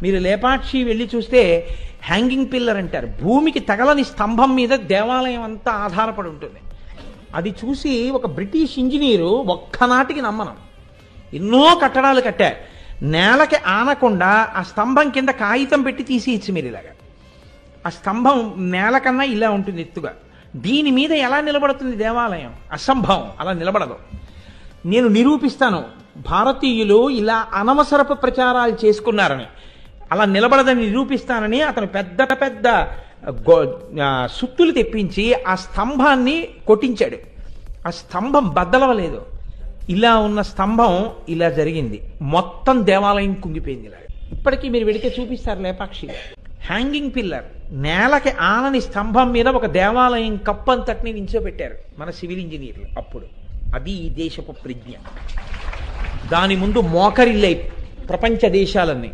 మీరు లేపాక్షి వెళ్ళి చూస్తే హ్యాంగింగ్ పిల్లర్ అంటారు, భూమికి తగలని స్తంభం మీద దేవాలయం అంతా ఆధారపడి ఉంటుంది. అది చూసి ఒక బ్రిటిష్ ఇంజనీరు ఒక్కనాటికి నమ్మనం, ఎన్నో కట్టడాలు కట్టారు, నేలకి ఆనకుండా ఆ స్తంభం కింద కాగితం పెట్టి తీసేయచ్చు మీరు ఇలాగా. ఆ స్తంభం నేల కన్నా ఇలా ఉంటుంది ఎత్తుగా, దీని మీద ఎలా నిలబడుతుంది దేవాలయం? అసంభవం, అలా నిలబడదు. నేను నిరూపిస్తాను, భారతీయులు ఇలా అనవసరపు ప్రచారాలు చేసుకున్నారని, అలా నిలబడదని నిరూపిస్తానని అతను పెద్ద పెద్ద సుత్తులు తెప్పించి ఆ స్తంభాన్ని కొట్టించాడు. ఆ స్తంభం బద్దలవలేదు, ఇలా ఉన్న స్తంభం ఇలా జరిగింది, మొత్తం దేవాలయం కుంగిపోయింది. ఇలా ఇప్పటికీ మీరు వెళితే చూపిస్తారు లేపాక్షి. హ్యాంగింగ్ పిల్లర్, నేలకి ఆనని స్తంభం మీద ఒక దేవాలయం కప్పంతటిని నించోబెట్టారు మన సివిల్ ఇంజనీర్లు అప్పుడు. అది ఈ దేశపు ప్రజ్ఞ. దాని ముందు మోకరిల్లై ప్రపంచ దేశాలన్నీ.